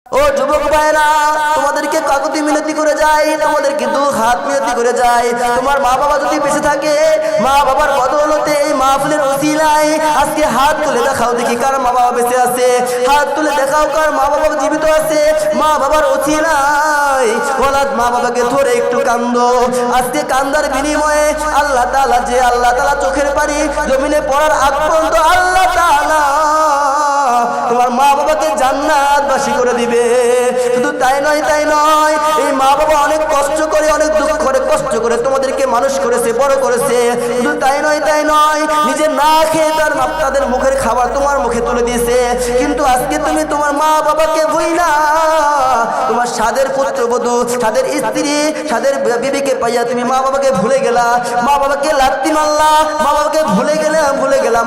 ও যুবক ভাইরা, তোমাদেরকে কাকুতি মিনতি করে যাই, তোমাদেরকে দু হাত মিনতি করে যাই। তোমার মা বাবা যদি বেঁচে থাকে, মা বাবার বদৌলতে এই মাহফিলের ওসিলায় আজকে হাত তুলে দেখাও দেখি কার মা বাবা বেঁচে আছে। হাত তুলে দেখাও কার মা বাবা জীবিত আছে। মা বাবার ওসিলায় ওলাদ মা বাবাকে ধরে একটু কান্দো। আজকে কান্দার বিনিময়ে আল্লাহ তাআলা যে আল্লাহ তাআলা চোখের পানি জমিনে পড়ার আগ পর্যন্ত আল্লাহ তাআলা তোমার মা বাবাকে জান্নাতবাসী করে দিবে। শুধু তাই নয়, এই মা বাবা অনেক কষ্ট করে, অনেক দুঃখ করে, কষ্ট করে তোমাদেরকে মানুষ করেছে, বড় করেছে। শুধু তাই নয়, নিজে না খেয়ে তাদের মুখের খাবার তোমার মুখে তুলে দিয়েছে। কিন্তু আজকে তুমি তোমার মা বাবাকে ভুইলা, তোমার সাদের পুত্রবধূ, সাদের স্ত্রী, সাদের বিবিকে পাইয়া তুমি মা বাবাকে ভুলে গেলা। মা বাবাকে লাত্তি মারলা, মা বাবাকে ভুলে গেলা।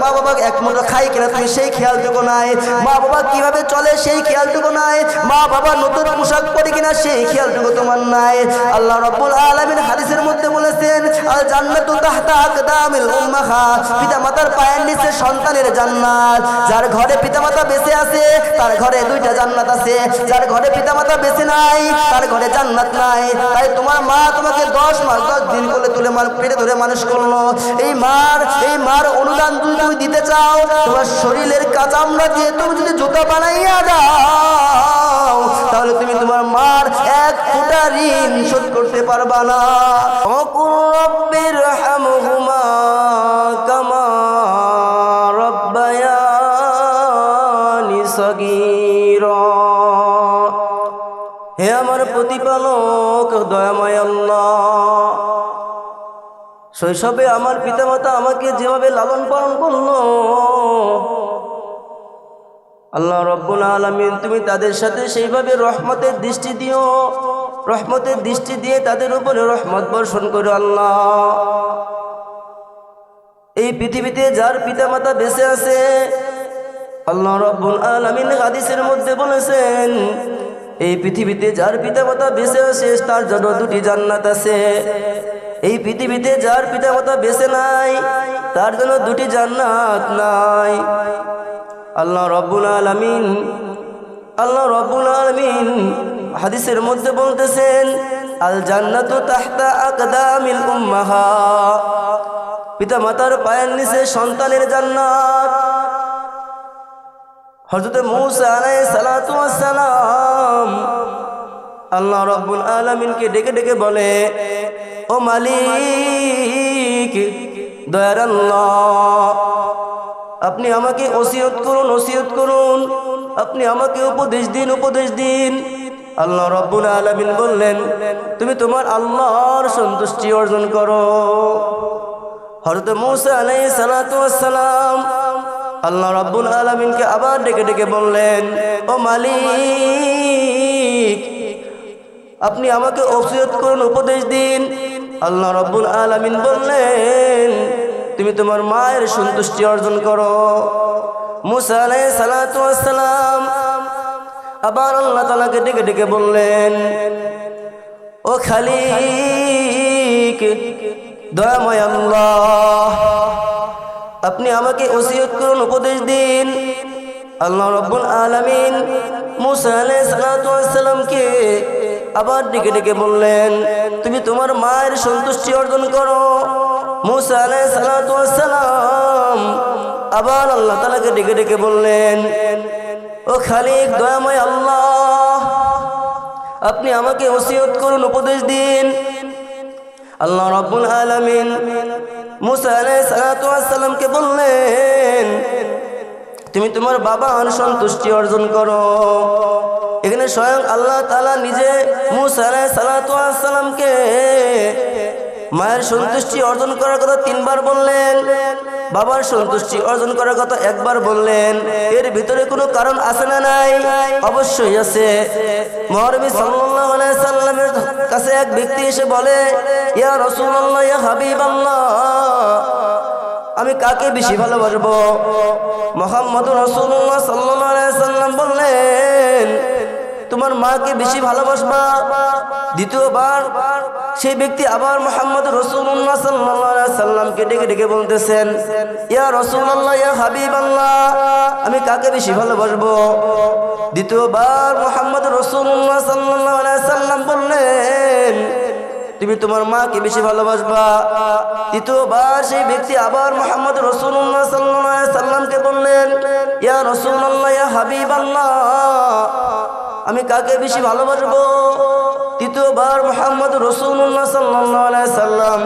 মা বাবা এক মুঠো খাই কিনা তুমি সেই খেয়ালটুকু নাই। মা বাবা কিভাবে চলে সেই খেয়ালটুকু নাই। মা বাবা নতুন পোশাক পরে কিনা সেই খেয়ালটুকু তোমার নাই। আল্লাহ রাব্বুল আলামিন হাদিসের মধ্যে বলেছেন, আল জান্নাতু তাহতা আকদামিল উম্মাহাত, পিতামাতার পায়ের নিচে সন্তানের জান্নাত। যার ঘরে পিতামাতা বেঁচে আছে তার ঘরে দুইটা জান্নাত আছে। যার ঘরে পিতামাতা বেঁচে নাই তার ঘরে জান্নাত নাই। তাই তোমার মা তোমাকে 10 মাস 10 দিন কোলে তুলে পেটে ধরে মানুষ করলো। এই মার অনুদান যদি তুমি দিতে চাও, তোমার শরীরের কাঁচামড়া দিয়ে তুমি যদি জুতা বানাইয়া দাও, তাহলে তুমি তোমার মার এক ফোঁটা ঋণ শোধ করতে পারবা না। ওয়াকুর রাব্বিরহামহুমা কামা রাব্বায়ানি সগীরা। হে আমার প্রতিপালক দয়াময় আল্লাহ, শৈশবে আমার পিতামাতা আমাকে যেভাবে লালন পালন করলো, আল্লাহ রাব্বুল আলামিন তুমি তাদের সাথে সেইভাবে রহমতের দৃষ্টি দিও। রহমতের দৃষ্টি দিয়ে তাদের উপরে রহমত বর্ষণ করো আল্লাহ। এই পৃথিবীতে যার পিতামাতা বেঁচে আছে, আল্লাহ রাব্বুল আলামিন হাদিসের মধ্যে বলেছেন, এই পৃথিবীতে যার পিতামাতা বেঁচে আছে তার জন্য 2টি জান্নাত আছে। এই পৃথিবীতে যার পিতামাতা বেঁচে নাই তার জন্য 2টি জান্নাত নাই। আল্লাহ রাব্বুল আলামিন হাদিসের মধ্যে বলতেছেন, আল জান্নাতু তাহতা আকদামিল উম্মাহাত, পিতামাতার পায়ের নিচে সন্তানের জান্নাত। হযরত মূসা আলাইহিস সালাতু ওয়াস সালাম আল্লাহ রাব্বুল আলামিনকে ডেকে ডেকে বলে, ও মালিক, দয়ার আল্লাহ, আপনি আমাকে ওসিয়ত করুন, আপনি আমাকে উপদেশ দিন। আল্লাহ রাব্বুল আলামিন বললেন, তুমি তোমার আল্লাহর সন্তুষ্টি অর্জন করো। হযরত মূসা আলাইহিস সালাতু ওয়াস সালাম আল্লাহ রাব্বুল আলামিনকে আবার ডেকে ডেকে বললেন, ও মালিক, আপনি আমাকে ওসিয়ত করুন, উপদেশ দিন। আল্লাহ রাব্বুল আলামিন বললেন, তুমি তোমার মায়ের সন্তুষ্টি অর্জন করো। মূসা আলাইহিস সালাতু ওয়াস সালাম আবার আল্লাহ তাআলাকে ডেকে ডেকে বললেন, ও খালিক, দয়াময় আল্লাহ, আপনি আমাকে ওসিয়ত করুন, উপদেশ দিন। আল্লাহ রাব্বুল আলামিন মূসা আলাইহিস সালাতু ওয়াস সালামকে আবার ডেকে ডেকে বললেন, তুমি তোমার মায়ের সন্তুষ্টি অর্জন করো। মূসা আলাইহিস সালাতু ওয়াস সালাম আবার আল্লাহ তাআলাকে ডেকে ডেকে বললেন, ও খালিক, দয়াময় আল্লাহ, আপনি আমাকে ওসিয়ত করুন, উপদেশ দিন। আল্লাহ রাব্বুল আলামিন মূসা আলাইহিস সালাতু ওয়াস সালামকে বললেন, তুমি তোমার বাবার সন্তুষ্টি অর্জন করো। এখানে স্বয়ং আল্লাহ তাআলা নিজে মূসা আলাইহিস সালাতু ওয়াস সালামকে মায়ের সন্তুষ্টি অর্জন করার কথা 3 বার বললেন, বাবার সন্তুষ্টি অর্জন করার কথা 1 বার বললেন। এর ভিতরে কোনো কারণ আছে না নাই? অবশ্যই আছে। মহানবী সাল্লাল্লাহু আলাইহি সাল্লামের কাছে এক ব্যক্তি এসে বলে, ইয়া রাসূলুল্লাহ, ইয়া হাবিবাল্লাহ, আমি কাকে বেশি তোমার মাকে বেশি ভালোবাসবা। দ্বিতীয়বার সেই ব্যক্তি আবার মুহাম্মদ রাসূলুল্লাহ সাল্লাল্লাহু আলাইহি সাল্লামকে ডেকে ডেকে বলতেছেন, ইয়া রাসূলুল্লাহ, ইয়া হাবিবাল্লাহ, আমি কাকে বেশি ভালোবাসবো? দ্বিতীয়বার মুহাম্মদ রাসূলুল্লাহ সাল্লাল্লাহু আলাইহি সাল্লাম বললেন, তুমি তোমার মাকে বেশি ভালোবাসবা। তৃতীয়বার সেই ব্যক্তি আবার মুহাম্মদ রাসূলুল্লাহ সাল্লাল্লাহু আলাইহি সাল্লামকে বললেন, ইয়া রাসূলুল্লাহ, ইয়া হাবিবাল্লাহ, আমি কাকে বেশি ভালোবাসবো? তৃতীয়বার মুহাম্মদ রাসূলুল্লাহ সাল্লাল্লাহু আলাইহি সাল্লাম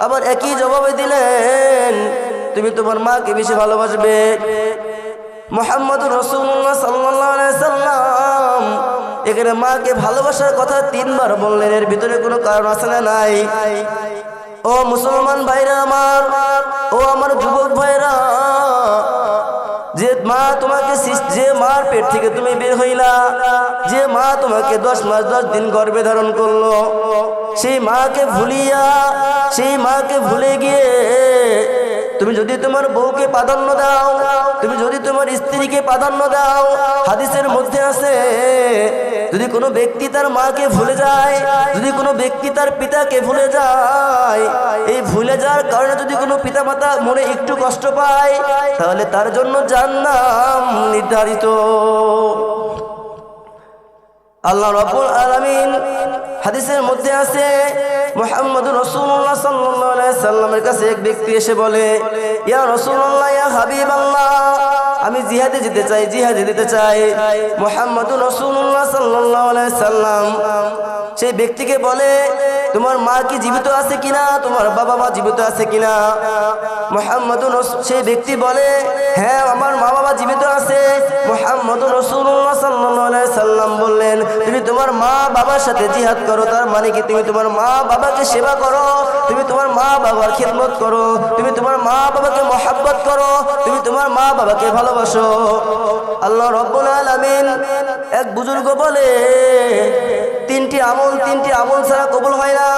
আবার একই জবাব দিলেন, তুমি তোমার মাকে বেশি ভালোবাসবে। মুহাম্মদ রাসূলুল্লাহ সাল্লাল্লাহু আলাইহি সাল্লাম এখানে মাকে ভালোবাসার কথা তিনবার বললেন। এর ভিতরে কোনো কারণ আছে না নাই? ও মুসলমান ভাইরা আমার, ও আমার যুবক ভাইরা, যে মা তোমাকে, যে মার পেট থেকে তুমি বের হইলা, যে মা তোমাকে 10 মাস 10 দিন গর্ভে ধারণ করলো, সেই মাকে ভুলিয়া, সেই মাকে ভুলে গিয়ে তুমি যদি তোমার বউকে প্রাধান্য দাও, তুমি যদি তোমার স্ত্রীকে প্রাধান্য দাও, হাদিসের মধ্যে আছে, যদি কোনো ব্যক্তি তার মাকে ভুলে যায়, যদি কোনো ব্যক্তি তার পিতাকে ভুলে যায়, এই ভুলে যাওয়ার কারণে যদি কোনো পিতামাতা মনে একটু কষ্ট পায়, তাহলে তার জন্য জান্নাত নির্ধারিত। আল্লাহ রাব্বুল আলামিন হাদিসের মধ্যে আছে, মুহাম্মদুর রাসূলুল্লাহ সাল্লাল্লাহু আলাইহি সাল্লামের কাছে এক ব্যক্তি এসে বলে, ইয়া রাসূলুল্লাহ, ইয়া হাবিবাল্লাহ, আমি জিহাদে যেতে চাই, জিহাদে যেতে চাই। মুহাম্মদুর রাসূলুল্লাহ সাল্লাল্লাহু আলাইহি সাল্লাম সেই ব্যক্তিকে বলে, তোমার মা কি জীবিত আছে কিনা, তোমার বাবা মা জীবিত আছে কিনা? মুহাম্মদুর সেই ব্যক্তি বলে, হ্যাঁ, আমার মা বাবা জীবিত আছে। মুহাম্মদুর রাসূলুল্লাহ সাল্লাল্লাহু আলাইহি সাল্লাম বললেন, তুমি তোমার মা বাবার সাথে জিহাদ করো। তার মানে কি, তুমি তোমার মা বাবাকে সেবা করো, তুমি তোমার মা বাবার খিদমত করো, তুমি তোমার মা বাবাকে মহব্বত করো, তুমি তোমার মা বাবাকে ভালোবাসো। আল্লাহ রাব্বুল আলামিন এক বুজুর্গ বলে, তিনটি আমল ছাড়া কবুল হয় না।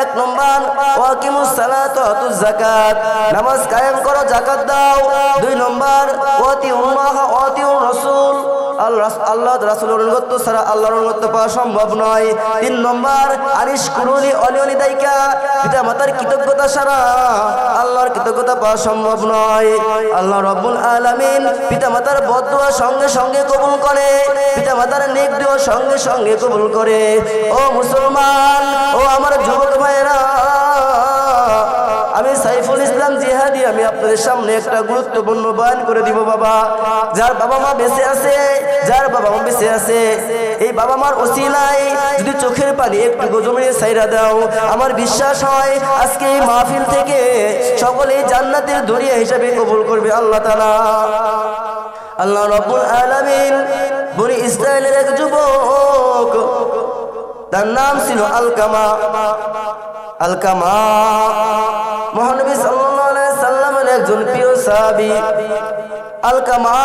1 নম্বর, ওয়াকিমুস সালাত ওয়া আতুজ যাকাত, নামাজ কায়েম করো, যাকাত দাও। 2 নম্বর, ওয়াতিউল্লাহ ওয়া আতিউর রাসূল, আল্লাহ রাসূলের অনুগত্য ছাড়া আল্লাহর অনুগত্য পাওয়া সম্ভব নয়। 3 নম্বর, আনিশকুরুনি অলিয়লি দাইকা, পিতা মাতার কৃতজ্ঞতা ছাড়া আল্লাহর কৃতজ্ঞতা পাওয়া সম্ভব নয়। আল্লাহ রাব্বুল আলামিন পিতা মাতার বদদুয়া সঙ্গে সঙ্গে কবুল করে, পিতা মাতার নেক দোয়া সঙ্গে সঙ্গে কবুল করে। ও মুসলমান, ও আমার যুবক ভাইরা, আমি সাইফুল ইসলাম জিহাদি, আমি আপনাদের সামনে একটা গুরুত্বপূর্ণ বয়ান করে দিব। বাবা, যার বাবা মা বেঁচে আছে, যার বাবা মা বেঁচে আছে, এই বাবা মার ওসিলায় যদি চোখের পানি একটু জমিয়ে ছাইরা দাও, আমার বিশ্বাস হয় আজকে এই মাহফিল থেকে সকলেই জান্নাতের দরিয়া হিসাবে কবুল করবে আল্লাহ তাআলা। আল্লাহ রাব্বুল আলামিন বনি ইসরাইলের এক যুবক, তার নাম ছিল আলকামা। আলকামা মহানবী সাল্লাল্লাহু আলাইহি সাল্লামের একজন প্রিয় সাহাবী। আলকামা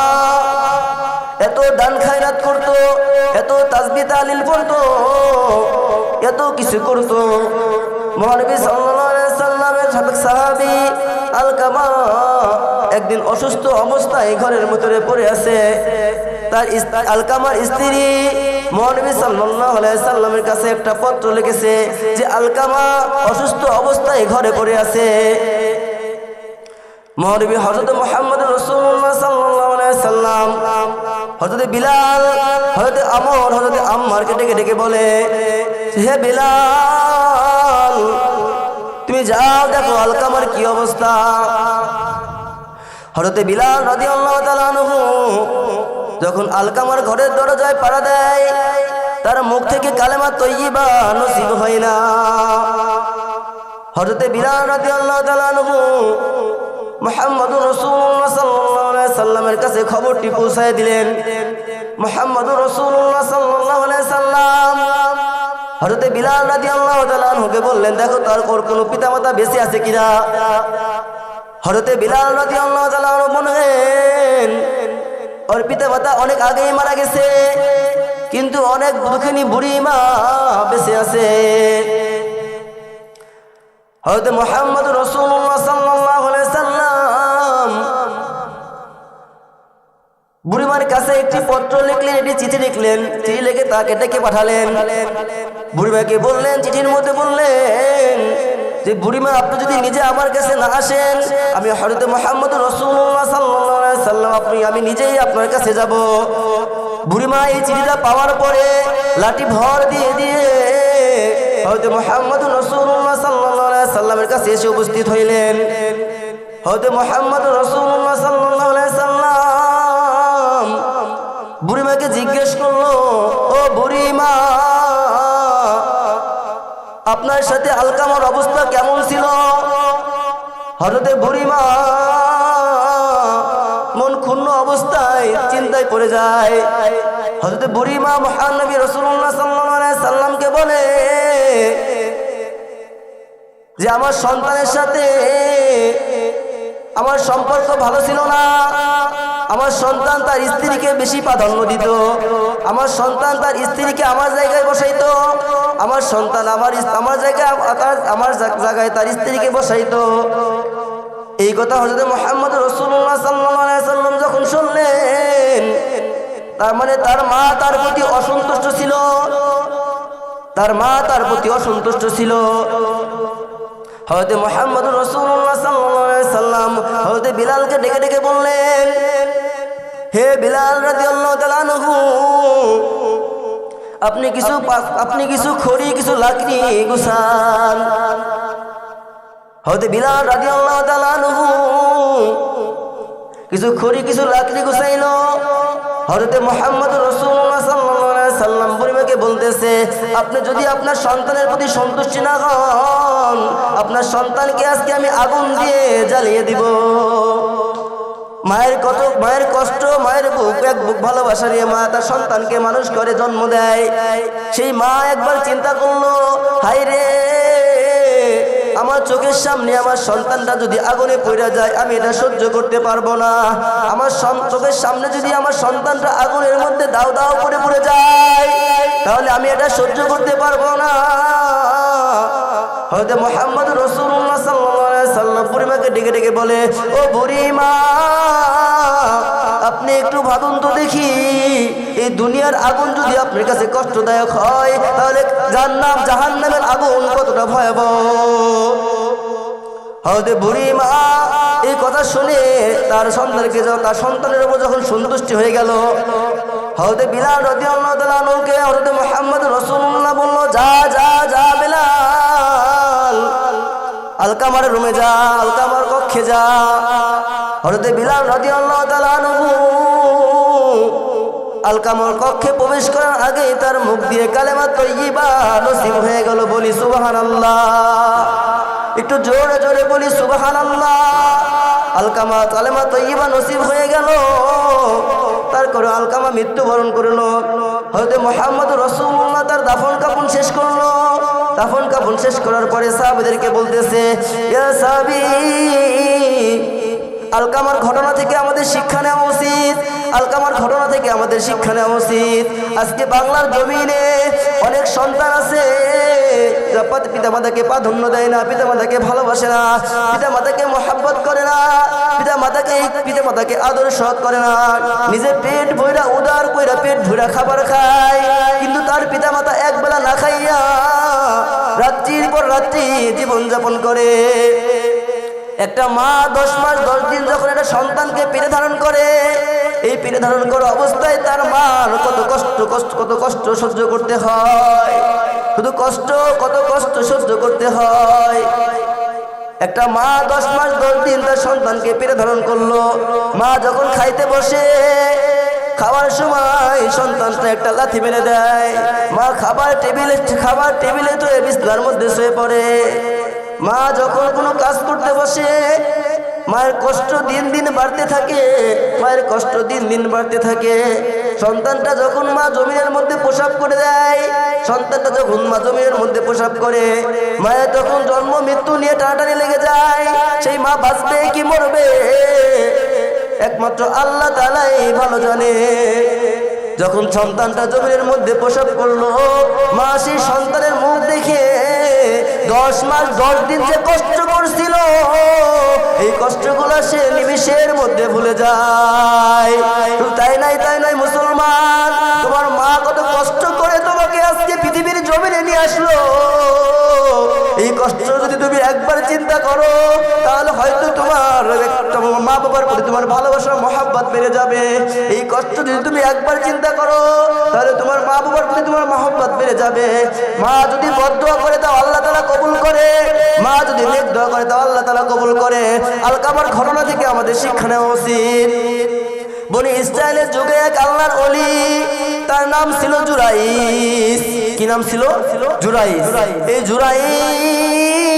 এত দান খায়রাত করতো, এত তাসবিহ তাহলিল পড়তো, এত কিছু করতো। মহানবী সাল্লাল্লাহু আলাইহি সাল্লামের সাহাবী আলকামা একদিন অসুস্থ অবস্থায় ঘরের ভিতরে পড়ে আছে। তার আলকামার স্ত্রী মহানবী সাল্লাল্লাহু আলাইহি সাল্লামের কাছে একটা পত্র লিখেছে যে আলকামা অসুস্থ অবস্থায় ঘরে পড়ে আছে। মহানবী হযরত মুহাম্মদ রাসূলুল্লাহ সাল্লাল্লাহু আলাইহি সাল্লাম হযরত বিলাল, হযরত আমর, হযরত আম্মারকে ডেকে ডেকে বলে, হে বিলাল, তুমি যাও দেখো আলকামার কি অবস্থা। হযরত বিলাল রাদিয়াল্লাহু তাআলা আনহু যখন আলকামার ঘরের দরজায় পাড়া দেয়, তার মুখ থেকে কালেমা তয়্যিবা নসিব হয় না। হযরত বিলাল রাদিয়াল্লাহু তাআলা আনহু মুহাম্মদুর রাসূলুল্লাহ সাল্লাল্লাহু আলাইহি সাল্লামের কাছে খবরটি পৌঁছায় দিলেন। মুহাম্মদুর রাসূলুল্লাহ সাল্লাল্লাহু আলাইহি সাল্লাম হযরত বিলাল রাদিয়াল্লাহু তাআলা আনহুকে বললেন, দেখো তার কোনো পিতামাতা বেঁচে আছে কিনা। হযরত বিলাল রাদিয়াল্লাহু তাআলা আনহু বলেন, ওর পিতামাতা অনেক আগেই মারা গেছে, কিন্তু অনেক দুঃখিনী বুড়ি মা বেঁচে আছে। হযরত মুহাম্মদুর রাসূলুল্লাহ সাল্লাল্লাহু আলাইহি সাল্লাম বুড়িমার কাছে একটি পত্র লিখলেন, একটি চিঠি লিখলেন, চিঠি লিখে তাকে ডেকে পাঠালেন। বুড়িমাকে বললেন, চিঠির মধ্যে বললেন যে বুড়িমা, আপনি যদি নিজে আমার কাছে না আসেন, আমি হযরত মুহাম্মদ রাসূলুল্লাহ সাল্লাল্লাহু আলাইহি সাল্লাম আমি নিজেই আপনার কাছে যাব। বুড়িমা এই চিঠিটা পাওয়ার পরে লাঠি ভর দিয়ে দিয়ে হযরত মুহাম্মদ রাসূলুল্লাহ সাল্লাল্লাহু আলাইহি সাল্লামের কাছে এসে উপস্থিত হইলেন। হযরত মুহাম্মদ রাসূলুল্লাহ সাল্লাল্লাহু আলাইহি সাল্লাম বুড়িমাকে জিজ্ঞেস করলো, ও বুড়িমা, আপনার সাথে আলকামার অবস্থা কেমন ছিল? হযরতে বুড়িমা মন ক্ষুণ্ণ অবস্থায় চিন্তায় পড়ে যায়। হযরতে বুড়িমা মহান নবী রাসূলুল্লাহ সাল্লাল্লাহু আলাইহি সাল্লামকে বলে যে আমার সন্তানের সাথে আমার সম্পর্ক ভালো ছিল না। আমার সন্তান তার স্ত্রীকে বেশি প্রাধান্য দিত। আমার সন্তান তার স্ত্রীকে আমার জায়গায় বসাইতো। আমার সন্তান আমার জায়গায় তার স্ত্রীকে বসাইতো। এই কথা হযরত মুহাম্মদ রাসূলুল্লাহ সাল্লাল্লাহু আলাইহি সাল্লাম যখন শুনলেন, তার মানে তার মা তার প্রতি অসন্তুষ্ট ছিল। তার মা তার প্রতি অসন্তুষ্ট ছিল। হযরত মুহাম্মদ রাসূলুল্লাহ সাল্লাল্লাহু আলাইহি সাল্লাম হযরত বিলালকে ডেকে ডেকে বললেন, হে বিলাল রাদিয়াল্লাহু তাআলা আনহু, আপনি কিছু খড়ি, কিছু লাকড়ি গুছান। হযরত বিলাল রাদিয়াল্লাহু তাআলা আনহু কিছু খড়ি, কিছু লাকড়ি গুছাইলো। হযরত মুহাম্মদ রাসূলুল্লাহ সাল্লাল্লাহু আলাইহি সাল্লাম বুড়িমাকে বলতেছে, আপনি যদি আপনার সন্তানের প্রতি সন্তুষ্টি না হন, আপনার সন্তানকে আজকে আমি আগুন দিয়ে জ্বালিয়ে দিব। মায়ের কষ্ট, মায়ের বুক, এক বুক ভালোবাসা নিয়ে মা তার সন্তানকে মানুষ করে, জন্ম দেয়। সেই মা একবার চিন্তা করলো, হায় রে, আমার চোখের সামনে আমার সন্তানটা যদি আগুনে পড়ে যায়, আমি এটা সহ্য করতে পারবো না। আমার চোখের সামনে যদি আমার সন্তানটা আগুনের মধ্যে দাও দাও করে পড়ে যায়, তাহলে আমি এটা সহ্য করতে পারবো না। হযরত মুহাম্মদ রাসূলুল্লাহ সাল্লাল্লাহু আলাইহি সাল্লাম বুড়িমাকে ডেকে ডেকে বলে, ও বুড়িমা, আপনি একটু ভাবুন তো দেখি, এই দুনিয়ার আগুন যদি আপনার কাছে কষ্টদায়ক হয়, তাহলে জাহান্নামের আগুন কতটা ভয়াবহ। হযরত বুড়িমা এই কথা শুনে তার সন্তানের উপর যখন সন্তুষ্টি হয়ে গেল, হযরত বিলাল রাদিয়াল্লাহু তাআলা আনহুকে হযরত মুহাম্মদ রাসূলুল্লাহ বলল, যা যা যা বিলাল, আলকামার রুমে যা, আলকামার কক্ষে যা। হযরত বিলাল রাদিয়াল্লাহু তাআলা আনহু আলকামার কক্ষে প্রবেশ করার আগেই তার মুখ দিয়ে কালেমা তয়্যিবা নসিব হয়ে গেল। বলি সুবহানাল্লাহ, একটু জোরে জোরে বলি সুবহানাল্লাহ। আলকামা কালেমা তয়্যিবা নসিব হয়ে গেল। তারপরে আলকামা মৃত্যুবরণ করলো। হযরত মুহাম্মদ রাসূলুল্লাহ তার দাফন কাফন শেষ করলো। দাফন কাফন শেষ করার পরে সাহাবাদেরকে বলতেছে, ইয়া সাহাবী, আলকামার ঘটনা থেকে আমাদের শিক্ষা নেওয়া উচিত। আলকামার ঘটনা থেকে আমাদের শিক্ষা নেওয়া উচিত। আজকে বাংলার জমিনে অনেক সন্তান আছে পিতা মাতাকে প্রাধান্য দেয় না, পিতা মাতাকে ভালোবাসে না, পিতা মাতাকে মহব্বত করে না, পিতা মাতাকে আদর সৎ করে না। নিজের পেট ভইরা উদার কইরা পেট ভইরা খাবার খায়, কিন্তু তার পিতা মাতা একবেলা না খাইয়া রাত্রির পর রাত্রি জীবন যাপন করে। একটা মা 10 মাস 10 দিন যখন একটা সন্তানকে পেটে ধারণ করে, এই পেটে ধারণ করা অবস্থায় তার মার কত কষ্ট সহ্য করতে হয়, কত কষ্ট সহ্য করতে হয়। একটা মা 10 মাস 10 দিন তার সন্তানকে পেটে ধারণ করলো। মা যখন খাইতে বসে, খাওয়ার সময় সন্তানটা একটা লাথি মেরে দেয়। মা খাবার টেবিলে তো বিছানার মধ্যে শুয়ে পড়ে। মা যখন কোনো কাজ করতে বসে, মায়ের কষ্ট দিন দিন বাড়তে থাকে। সন্তানটা যখন মা জমিনের মধ্যে প্রসাব করে দেয়, মায়ের তখন জন্ম মৃত্যু নিয়ে টানাটানি লেগে যায়। সেই মা বাঁচবে কি মরবে একমাত্র আল্লাহ তাআলাই ভালো জানে। যখন সন্তানটা জমিনের মধ্যে প্রসব করলো, মা সেই সন্তানের মুখ দেখে 10 মাস 10 দিন যে কষ্ট করছিল, এই কষ্টগুলো সে নিমেষের মধ্যে ভুলে যায়। তাই নাই মুসলমান, তোমার মা কত কষ্ট করে তোমাকে আজকে পৃথিবীর জমিনে নিয়ে আসলো। এই কষ্ট যদি তুমি একবার চিন্তা করো, তাহলে হয়তো তোমার মা বাবার প্রতি তোমার ভালোবাসা মহব্বত বেড়ে যাবে। এই কষ্ট যদি তুমি একবার চিন্তা করো, তাহলে তোমার মা বাবার প্রতি তোমার মহব্বত বেড়ে যাবে। মা যদি বদদোয়া করে দাও আল্লাহ তাআলা কবুল করে, মা যদি নেক দোয়া করে দাও আল্লাহ তাআলা কবুল করে। আলকামার ঘটনা থেকে আমাদের শিক্ষা নেওয়া উচিত। বনি ইসরায়েলের যুগে এক আল্লাহর ওলি, তার নাম ছিল জুরাইজ। কি নাম ছিল? জুরাইজ। এই জুরাইজ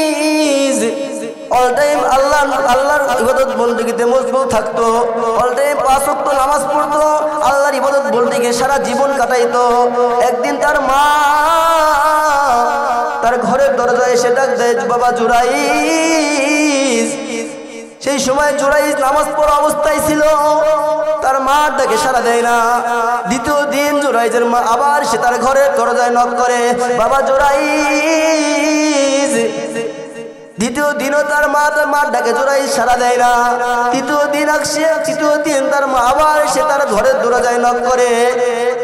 অল টাইম আল্লাহর ইবাদত বন্দেগীতে মশগুল থাকতো। অল টাইম 5 ওয়াক্ত নামাজ পড়তো, আল্লাহর ইবাদত বন্দেগী সারা জীবন কাটাইতো। একদিন তার মা তার ঘরের দরজায় এসে ডাক দেয়, বাবা জুরাইজ। সেই সময় জুরাইজ নামাজ পড়া অবস্থায় ছিল, তার মা ডাকে সাড়া দেয় না। দ্বিতীয় দিন জুরাইজের মা আবার সে তার ঘরের দরজায় নক করে, বাবা জুরাইজ। দ্বিতীয় দিনও তার মা ডাকে জুরাইজ সাড়া দেয় না। তৃতীয় দিন তার মা আবার সে তার ঘরের দরজায় নক করে,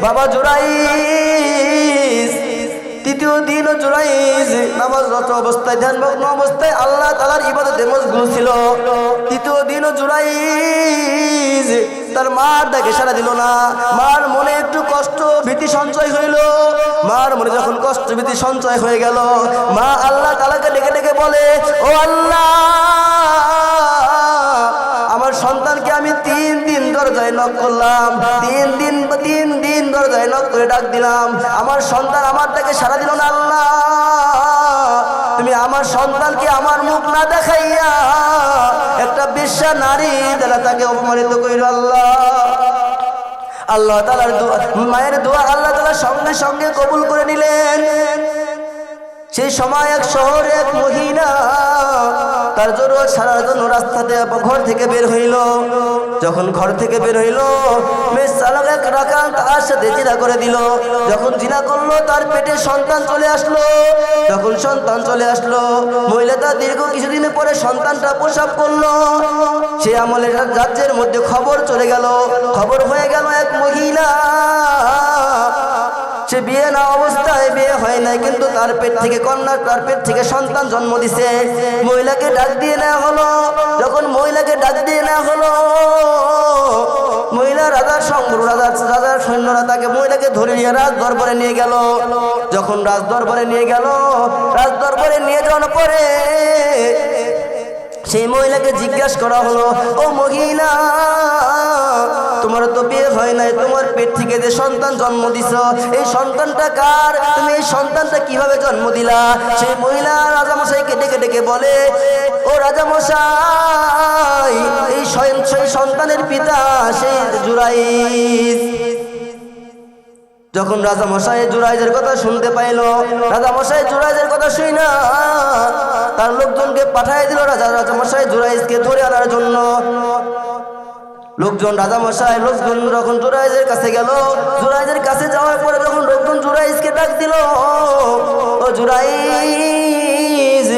বাবা জুরাইজ। তৃতীয় দিনও জুরাইজ নামাজরত অবস্থায় ধ্যানমগ্ন অবস্থায় আল্লাহ তাআলার ইবাদতে মশগুল ছিল। তৃতীয় দিনও জুরাইজ তার মার ডাকে সাড়া দিল না। মার মনে একটু কষ্ট ভীতি সঞ্চয় হইল। মার মনে যখন কষ্ট ভীতি সঞ্চয় হয়ে গেল, মা আল্লাহ তাআলাকে ডেকে ডেকে বলে, ও আল্লাহ, আমার সন্তানকে আমি 3 দিন দরজায় নক করলাম, 3 দিন দরজায় নক করে ডাক দিলাম, আমার সন্তান আমার ডাকে সাড়া দিল না। আল্লাহ, তুমি আমার সন্তানকে আমার মুখ না দেখাইয়া একটা বেশ্যা নারী দ্বারা তাকে অপমানিত করিল। আল্লাহ তাআলার দোয়া, মায়ের দোয়া আল্লাহ তাআলা সঙ্গে সঙ্গে কবুল করে নিলেন। সেই সময় এক শহরে এক মহিলা তার জরুরত সারার জন্য রাস্তাতে ঘর থেকে বের হইল। যখন ঘর থেকে বের হইল, মেয়ে চালক এক রাকাত তার সাথে জিনা করে দিল। যখন জিনা করলো, তার পেটে সন্তান চলে আসলো। যখন সন্তান চলে আসলো, মহিলাটা দীর্ঘ কিছুদিন পরে সন্তানটা প্রসব করলো। সে আমলের রাজ্যের মধ্যে খবর চলে গেল, খবর হয়ে গেল এক মহিলা, সে বিয়ে না অবস্থায়, বিয়ে হয় নাই, কিন্তু তার পেট থেকে কন্যা, তার পেট থেকে সন্তান জন্ম দিছে। মহিলাকে ডাক দিয়ে নেওয়া হলো। যখন মহিলাকে ডাক দিয়ে নেওয়া হলো, মহিলা রাজার সৈন্যরা তাকে মহিলাকে ধরে নিয়ে রাজ দরবারে নিয়ে গেল। যখন রাজ দরবারে নিয়ে গেল, রাজ দরবারে নিয়ে যাওয়ার পরে সেই মহিলাকে জিজ্ঞাসা করা হলো, ও মহিলা, তোমার তো বিয়ে হয় নাই, তোমার পেট থেকে যে সন্তান জন্ম দিছ, এই সন্তানটা কার? তুমি এই সন্তানটা কিভাবে জন্ম দিলা? সেই মহিলা রাজামশাইকে ডেকে ডেকে বলে, ও রাজামশাই, এই সন্তানের পিতা সেই জুরাইজ। যখন রাজামশাই জুরাইজের কথা শুনতে পাইল, রাজামশাই জুরাইজের কথা শুই না তার লোকজনকে পাঠিয়ে দিল রাজামশাই জুরাইজকে ধরে আনার জন্য। লোকজন যখন জুরাইজের কাছে গেল, জুরাইজের কাছে যাওয়ার পরে যখন লোকজন জুরাইজকে ডাক দিল, ও জুরাইজ,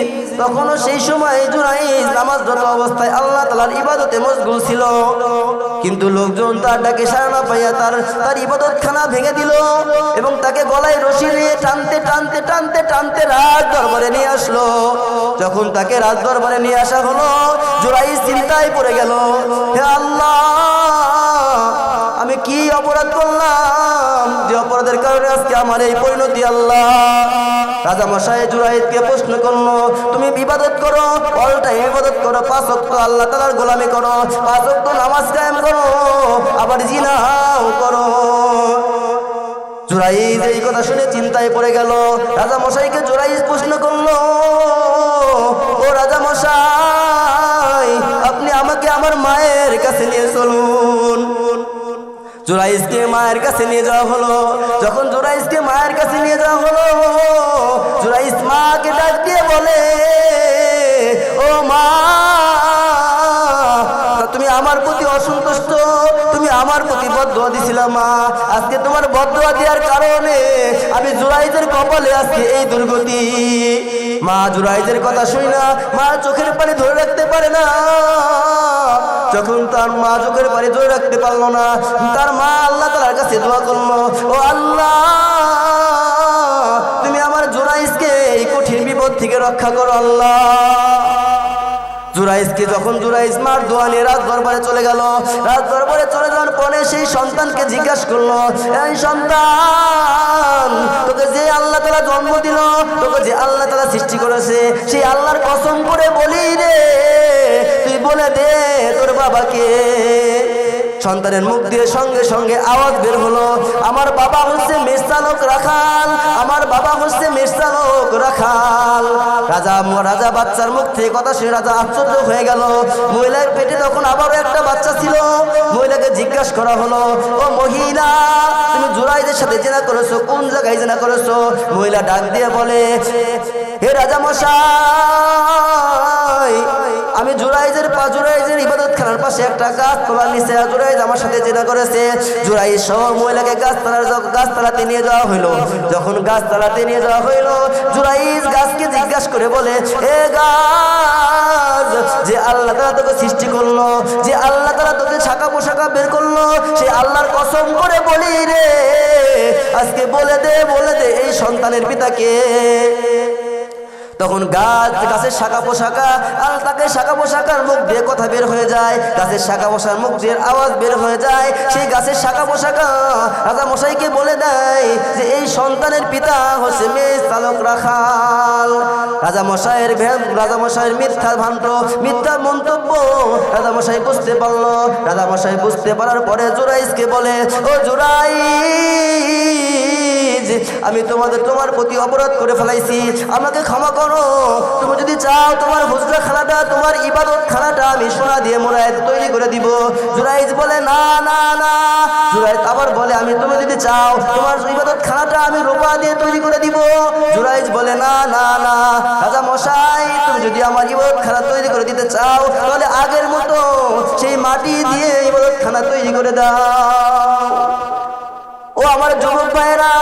তখনও সেই সময় জুরাইজ নামাজরত অবস্থায় আল্লাহ তাআলার ইবাদতে মশগুল ছিল। কিন্তু লোকজন তার ডাকে সাড়া না পাইয়া তার ইবাদতখানা ভেঙে দিল এবং তাকে গলায় রশি দিয়ে টানতে রাজ দরবারে নিয়ে আসলো। যখন তাকে রাজ দরবারে নিয়ে আসা হলো, জুরাইজ চিন্তায় পড়ে গেল, হে আল্লাহ, আমি কি অপরাধ করলাম যে অপরাধের কারণে আজকে আমার এই পরিণতি? আল্লাহ, রাজামশাই জুরাইজকে প্রশ্ন করলো, তুমি ইবাদত করো, অল টাইম ইবাদত করো, 5 ওয়াক্ত আল্লাহ তাআলার গোলামি করো, 5 ওয়াক্ত নামাজ কায়েম করো, আবার জিনাও করো। জুরাইজ এই কথা শুনে চিন্তায় পড়ে গেল। রাজামশাইকে জুরাইজ প্রশ্ন করলো, ও রাজামশাই, আপনি আমাকে আমার মায়ের কাছে নিয়ে চলুন। জুরাইজকে মায়ের কাছে নিয়ে যাওয়া হলো। যখন জুরাইজকে মায়ের কাছে নিয়ে যাওয়া হলো, জুরাইজ মাকে ডাক দিয়ে বলে, ও মা, তুমি আমার প্রতি অসন্তুষ্ট, তুমি আমার প্রতি বদদোয়া দিছিলা মা, আজকে তোমার বদদোয়া দেওয়ার কারণে আমি জুরাইজের কপালে আজকে এই দুর্গতি। মা জুরাইজের কথা শুই না মা চোখের পানি ধরে রাখতে পারে না। যখন তার মা চোখের পানি ধরে রাখতে পারলো না, তার মা আল্লাহ তাআলার কাছে দোয়া করলো, ও আল্লাহ তুমি আমার জুরাইজকে এই কঠিন বিপদ থেকে রক্ষা করো আল্লাহ। জুরাইজকে যখন জুরাইজ মার দোয়া নিয়ে রাজ দরবারে চলে গেল, রাজ দরবারে চলে যাওয়ার পরে সেই সন্তানকে জিজ্ঞাসা করলো, এই সন্তান তোকে যে আল্লাহ তাআলা জন্ম দিল, তোকে যে আল্লাহ তাআলা সৃষ্টি করেছে, সেই আল্লাহর কসম করে বলি রে তুই বলে দে তোর বাবাকে। সন্তানের মুখ দিয়ে সঙ্গে সঙ্গে আওয়াজ বের হলো, আমার বাবা হচ্ছে মেষচালক রাখাল, আমার বাবা হচ্ছে মেষচালক রাখাল। রাজা বাচ্চার মুখ থেকে কথা শুনে রাজা আশ্চর্য হয়ে গেল। মহিলার পেটে তখন আবারও একটা বাচ্চা ছিল। মহিলাকে জিজ্ঞাসা করা হলো, ও মহিলা তুমি জুরাইজের সাথে জেনা করেছো, কোন জায়গায় জেনা করেছো? মহিলা ডাক দিয়ে বলে, হে রাজা মশাই আমি জুরাইজের ইবাদত খানার পাশে একটা গাছতলার নিচে জুরাইজ আমার সাথে জেনা করেছে। জুরাইজ সহ মহিলাকে গাছতলাতে নিয়ে যাওয়া হইলো। যখন গাছতলাতে নিয়ে যাওয়া হইলো, জুরাইজ গাছকে জিজ্ঞাসা করে বলে, এ গাছ যে আল্লাহ তাআলা তোকে সৃষ্টি করলো, যে আল্লাহ তাআলা তোকে শাখা পোশাকা বের করলো, সেই আল্লাহর কসম করে বলি রে আজকে বলে দে এই সন্তানের পিতাকে। তখন গাছের শাখা পোশাকা আর তাকে শাখা পোশাকার মুখ দিয়ে কথা বের হয়ে যায়, গাছের শাখা পোশাকার মুখ দিয়ে আওয়াজ বের হয়ে যায়। সেই গাছের শাখা পোশাকা রাজা মশাইকে বলে দেয় যে এই সন্তানের পিতা হচ্ছে মেষচালক রাখাল। রাজা মশাইয়ের মিথ্যা মন্তব্য রাজা মশাই বুঝতে পারলো। রাজা মশাই বুঝতে পারার পরে জুরাইজকে বলে, ও জুরাইজ আমি তোমার প্রতি অপরাধ করে ফেলাইছি, আমাকে ক্ষমা করো। তুমি যদি চাও তোমার হুজরা খানাটা, তোমার ইবাদত খানাটা আমি সোনা দিয়ে মোড়ায় তৈরি করে দিব। জুরাইজ বলে, না না না। জুরাইজ আবার বলে, তুমি যদি চাও তোমার ইবাদত খানাটা আমি রূপা দিয়ে তৈরি করে দিব। জুরাইজ বলে, না না না রাজা মশাই তুমি যদি আমার ইবাদত খানা তৈরি করে দিতে চাও তাহলে আগের মতো সেই মাটি দিয়ে ইবাদত খানা তৈরি করে দাও। ও আমার যুবক ভাইয়েরা,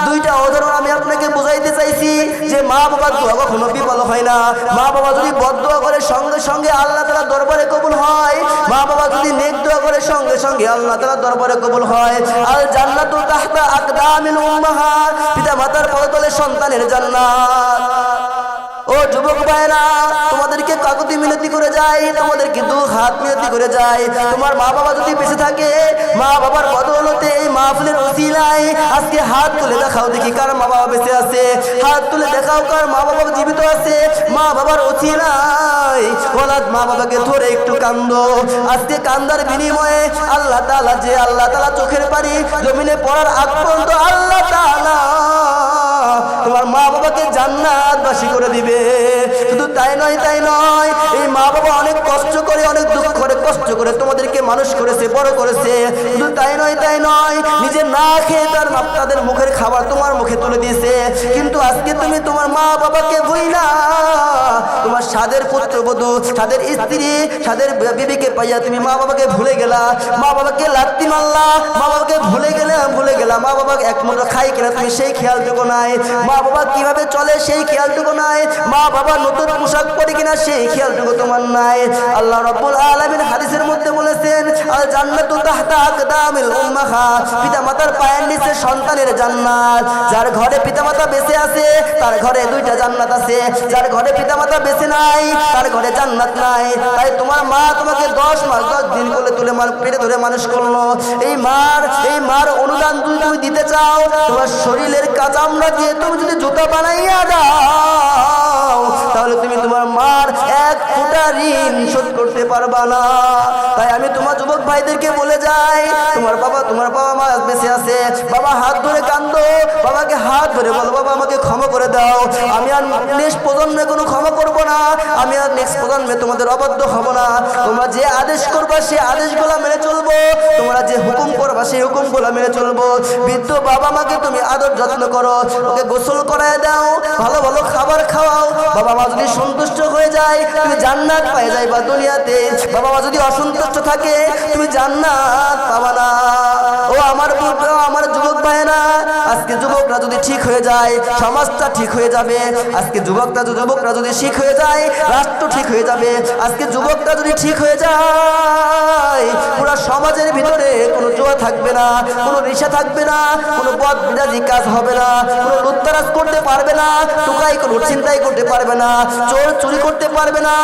দুইটা উদাহরণ আমি আপনাকে বুঝাইতে চাইছি যে মা বাবার দোয়া কখনো বিফল হয় না। মা বাবা যদি বদদোয়া করে সঙ্গে সঙ্গে আল্লাহ তাআলা দরবারে কবুল হয়, মা বাবা যদি নেক দোয়া করে সঙ্গে সঙ্গে আল্লাহ তাআলা দরবারে কবুল হয়। আল জান্নাতু তাহতা আকদামিল উম্মাহাত, পিতা মাতার পদতলে সন্তানের জান্নাত। ও যুবক ভাইরা, তোমাদেরকে কাকুতি মিনতি করে যাই, তোমাদেরকে দু হাত মিনতি করে যাই, তোমার মা বাবা যদি বেঁচে থাকে, মা বাবার বদৌলতে এই মাহফিলের উসিলায় আজকে হাত তুলে দেখাও দেখি কার মা বাবা বেঁচে আছে। হাত তুলে দেখাও কার মা বাবা জীবিত আছে। মা বাবার উসিলায় ওলাদ মা বাবাকে ধরে একটু কান্দো। আজকে কান্দার বিনিময়ে আল্লাহ তাআলা চোখের পানি জমিনে পড়ার আগ পর্যন্ত আল্লাহ তাআলা তোমার মা বাবাকে জান্নাতবাসী করে দিবে। শুধু তাই নয় এই মা বাবা অনেক কষ্ট করে, অনেক দুঃখ করে, কষ্ট করে তোমাদেরকে মানুষ করেছে, বড় করেছে। শুধু তাই নয় নিজে না খেয়ে তাদের মুখের খাবার তোমার মুখে তুলে দিয়েছে। কিন্তু আজকে তুমি তোমার মা বাবাকে ভুইলা তোমার সাদের পুত্রবধূ, সাদের স্ত্রী, সাদের বিবিকে পাইয়া তুমি মা বাবাকে ভুলে গেলা। মা বাবাকে লাত্তি মারলা, মা বাবাকে ভুলে গেলা। মা বাবাকে এক মুঠো খাই কিনা তুমি সেই খেয়ালটুকু নাই। মা বাবা কিভাবে চলে সেই খেয়ালটুকু নাই। মা বাবা নতুন পোশাক পরে কিনা সেই খেয়ালটুকু তোমার নাই। আল্লাহ রাব্বুল আলামিন হাদিসের মধ্যে বলেছেন, আল জান্নাতু তাহতা আকদামিল উম্মাহাত, পিতা মাতার পায়ের নিচে সন্তানের জান্নাত। যার ঘরে পিতা মাতা বেঁচে আছে তার ঘরে দুইটা জান্নাত আছে, যার ঘরে পিতা মাতা বেঁচে নাই তার ঘরে জান্নাত নাই। তাই তোমার মা তোমাকে 10 মাস 10 দিন কোলে তুলে পেটে ধরে মানুষ করলো। এই মার অনুদান যদি তুমি দিতে চাও, তোমার শরীরের কাঁচামড়া দিয়ে তুমি যদি জুতা বানাইয়া দাও তাহলে তুমি তোমার মার 1 ফোঁটা ঋণ শোধ করতে পারবা না। তাই আমি তোমার যুবক ভাইদেরকে বলে যাই, তোমার বাবা মা বেঁচে আছে, বাবা হাত ধরে কান্দো, বাবাকে হাত ধরে বলো, বাবা আমাকে ক্ষমা করে দাও, আমি আর নেক্সট প্রজন্মে কোনো ক্ষমা করবো না, আমি আর নেক্সট প্রজন্মে তোমাদের অবাধ্য হব না। তোমরা যে আদেশ করবা সেই আদেশগুলো মেনে চলবো, তোমরা যে হুকুম করবা সেই হুকুমগুলো মেনে চলবো। বৃদ্ধ বাবা মাকে তুমি আদর যত্ন করো, ওকে গোসল করায় দাও, ভালো ভালো খাবার খাওয়াও। বাবা মা যদি সন্তুষ্ট হয়ে যায় তুমি জান্নাত পেয়ে যাইবা দুনিয়াতে। বাবা মা যদি অসন্তুষ্ট থাকে তুমি জান্নাত পাবা না। ও আমার যুবক ভাইয়েরা, আজকে যুবকরা যদি ঠিক হয়ে যায়, সমাজ সমাজটা ঠিক হয়ে যাবে। আজকে যুবকরা যদি ঠিক হয়ে যায়, রাষ্ট্র ঠিক হয়ে যাবে। আজকে যুবকরা যদি ঠিক হয়ে যায়, পুরো সমাজের ভিতরে কোনো জুয়া থাকবে না, কোনো নেশা থাকবে না, কোনো বদবিরাজি কাজ হবে না, কোনো লুটতরাজ করতে পারবে না, টুকাই কোনো চিন্তাই করতে পারবে না, চোর চুরি করতে পারবে না।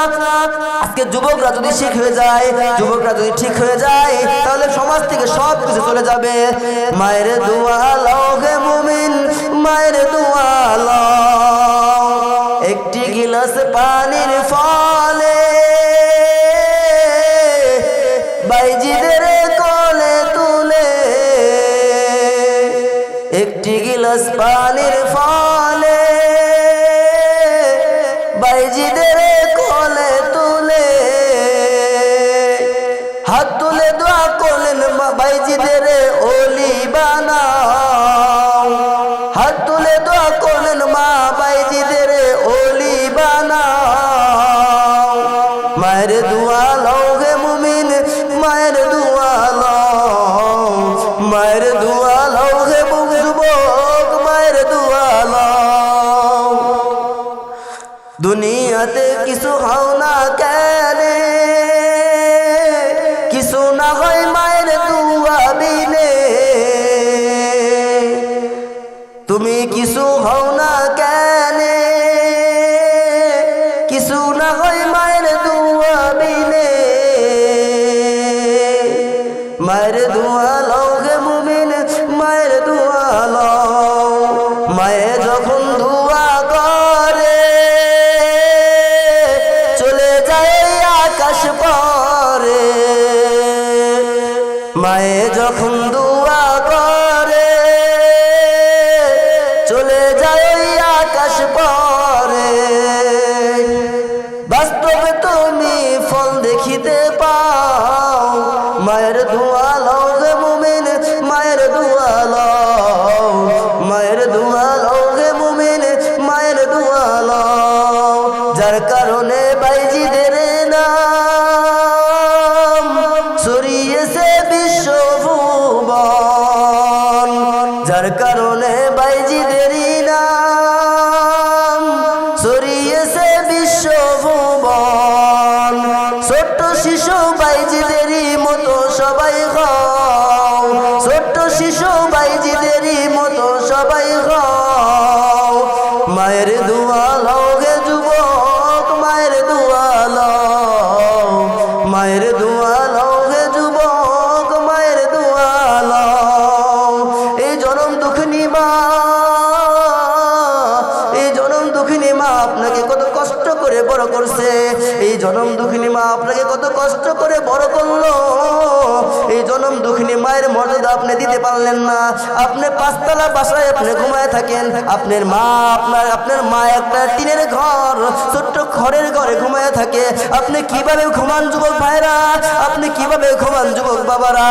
আজকে যুবকরা যদি ঠিক হয়ে যায়, তাহলে সমাজ থেকে সব কিছু চলে যাবে। মায়ের দোয়া লও হে মুমিন, মায়ের দোয়া লও, একটি গিলাস পানির ফলে বাইজিদের কোলে তুলে, একটি গিলাস পানির ফলে বাইজিদের কোলে তুলে, হাত তুলে দোয়া করলেন মা বাইজিদের ওলি বানাও, হাত তুলে দোয়া করলেন মা বাইজিদের ওলি বানাও। মায়ের দোয়া লও হে মুমিন, মায়ের দোয়া লও, মায়ের দোয়া লও হে যুবক, মায়ের দোয়া লও। দুনিয়াতে কিছু হও না কেন, কিছু না হয় মায়ের দোয়া বিনে, তুমি কিছু হও না কেন, কিছু না হয় মায়ের দোয়া বিনে। মায়ের দোয়া লও হে মুমিন, মায়ের দোয়া লও। মায়ে যখন দোয়া করে চলে যায় আকাশ পরে, মায়ে যখন দোয়া করে চলে যায় আকাশ পরে। বাস্তবে তুমি ফল দেখিতে পাও, মায়ের দোয়া লও হে মুমিন, মায়ের দোয়া লও, মায়ের দোয়া লও হে মুমিন, মায়ের দোয়া লও। যার কারণে বাইজিদের নাম ছড়িয়েছে বিশ্বভুবন, যার কারণে বাইজিদের নাম ছড়িয়েছে বিশ্বভুবন। ছোট্ট শিশু বাইজিদেরই মতো সবাই হও, ছোট্ট শিশু বাইজিদেরই মতো সবাই হও। মায়ের দোয়া লও হে যুবক, মায়ের দোয়া লও, মায়ের দোয়া লও হে যুবক, মায়ের দোয়া লও। এই জনম দুঃখিনী মা, এই জনম দুঃখিনী মা আপনাকে কত কষ্ট করে বড় করছে, এই জনম দুঃখিনী মা আপনাকে কত কষ্ট করে বড় করলো। এই জনম দুঃখিনী মায়ের মর্যাদা আপনি দিতে পারলেন না। আপনি পাঁচতলা বাসায় আপনি ঘুমায় থাকেন, আপনার মা একটা টিনের ঘর, ছোট্ট খড়ের ঘরে ঘুমায় থাকে। আপনি কিভাবে ঘুমান যুবক ভাইরা, আপনি কিভাবে ঘুমান যুবক বাবারা?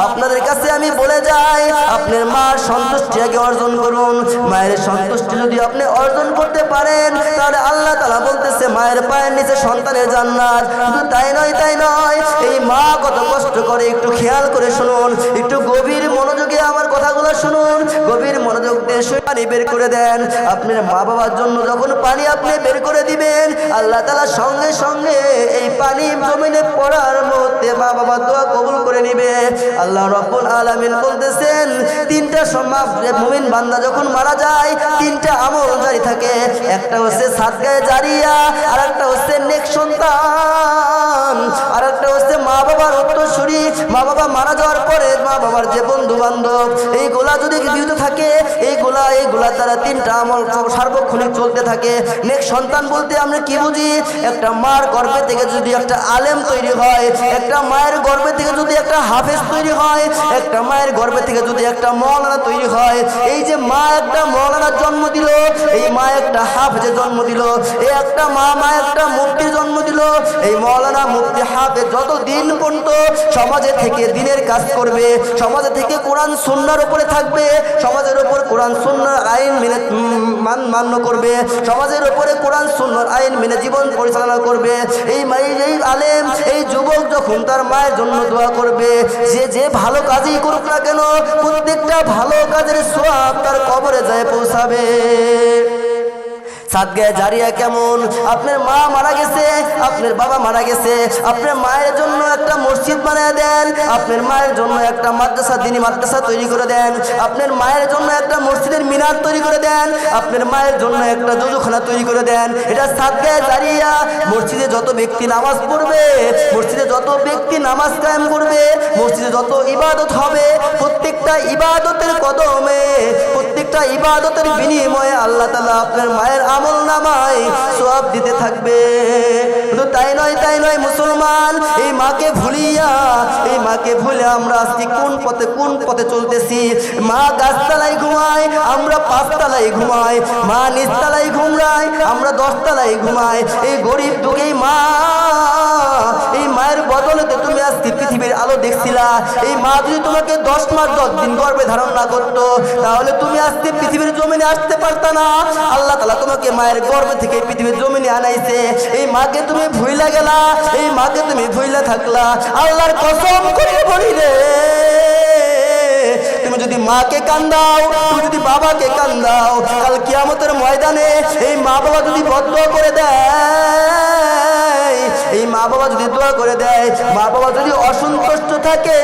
আপনাদের কাছে আমি বলে যাই, আপনার মার সন্তুষ্টি আগে অর্জন করুন। মায়ের সন্তুষ্টি যদি আপনি অর্জন করতে পারেন, তাহলে আল্লাহ তাআলা বলতেছে মায়ের পায়ের নিচে সন্তানের জান্নাত। শুধু তাই নয়, এই মা কত কষ্ট করে একটু খেয়াল করে শুনুন, একটু গভীর মনোযোগে আমার কথাগুলো শুনুন, গভীর মনোযোগ দিয়ে পানি বের করে দেন। আপনার মা বাবার জন্য যখন পানি আপনি বের করে দিবেন, আল্লাহ তাআলা সঙ্গে সঙ্গে এই পানি জমিনে পড়ার মধ্যে মা বাবার দোয়া কবুল করে নিবে। আল্লাহ রাব্বুল আলামিন বলতেছেন, তিনটা সম্মান মুমিন বান্দা যখন মারা যায়, তিনটা আমল জারি থাকে। একটা হচ্ছে সাদকায়ে জারিয়া, আর একটা হচ্ছে নেক সন্তান, আর একটা হচ্ছে মা বাবার উত্তরসূরি। মা বাবা মারা যাওয়ার পরে মা বাবার যে বন্ধু বান্ধব, এইগুলা যদি জীবিত থাকে, এইগুলা দ্বারা তিনটা আমল সার্বক্ষণিক চলতে থাকে। নেক সন্তান বলতে আমরা কি বুঝি? একটা মার গর্ভে থেকে যদি একটা আলেম তৈরি হয়, একটা মায়ের গর্ভে থেকে যদি একটা হাফেজ তৈরি হয়, একটা মায়ের গর্ভে থেকে যদি একটা মওলানা তৈরি হয়, এই যে মা একটা মওলানার জন্ম দিল, এই মা একটা হাফেজের জন্ম দিল, এই একটা মা একটা মুফতির জন্ম দিল। এই মওলানা মুফতি হাফেজ যতদিন পর্যন্ত সমাজে থেকে দিনের কাজ করবে, সমাজে থেকে কোরআন সুন্নাহর উপরে থাকবে, সমাজের উপর কোরআন সুন্নাহর আইন মেনে মান্য করবে, সমাজের উপরে কোরআন সুন্নাহর আইন মেনে জীবন পরিচালনা করবে, এই আলেম এই যুবক যখন তার মায়ের জন্য দোয়া করবে, যে ভালো কাজই করুক না কেন, প্রত্যেকটা ভালো কাজের সওয়াব তার কবরে যায় পৌঁছাবে। সাদগায়ে জারিয়া কেমন? আপনার মা মারা গেছে, আপনার বাবা মারা গেছে, আপনার মায়ের জন্য একটা মসজিদ বানিয়ে দেন, আপনার মায়ের জন্য একটা মাদ্রাসা, দ্বীনি মাদ্রাসা তৈরি করে দেন, আপনার মায়ের জন্য একটা মসজিদের মিনার তৈরি করে দেন, আপনার মায়ের জন্য একটা যুযুখানা তৈরি করে দেন। এটা সাদগায়ে জারিয়া। মসজিদে যত ব্যক্তি নামাজ পড়বে, মসজিদে যত ব্যক্তি নামাজ কায়েম করবে, মসজিদে যত ইবাদত হবে, প্রত্যেকটা ইবাদতের কদমে, প্রত্যেকটা ইবাদতের বিনিময়ে আল্লাহ তাআলা আপনার মায়ের আমল নামায় সওয়াব দিতে থাকবে। শুধু তাই নয় মুসলমান, এই মাকে ভুলিয়া, এই মাকে ভুলে আমরা আজকে কোন পথে চলতেছি। মা গাছতলায় ঘুমায়, আমরা পাঁচতলায় ঘুমাই, মা নিচতলায় ঘুমায়, আমরা 10 তলায় ঘুমাই। এই গরিব দুঃখী মা, এই মায়ের বদলেতে তুমি আজকে পৃথিবীর আলো দেখছিলা। এই মা যদি তোমাকে 10 মাস 10 দিন গর্ভে ধারণ না করতো, তাহলে তুমি আজকে পৃথিবীর জমিনে আসতে পারতা না। আল্লাহ তাআলা তোমাকে মায়ের গর্ভ থেকে পৃথিবীর জমিনে আনাইছে। এই মাকে তুমি ভুইলা গেলা, এই মাকে তুমি ভুইলা থাকলা। আল্লাহর কসম করে বলি রে, তুমি যদি মাকে কান্দাও, তুমি যদি বাবাকে কান্দাও, কাল কিয়ামতের ময়দানে এই মা বাবা যদি বদদোয়া করে দেয়, এই মা বাবা যদি দোয়া করে দেয়, মা বাবা যদি অসন্তুষ্ট থাকে,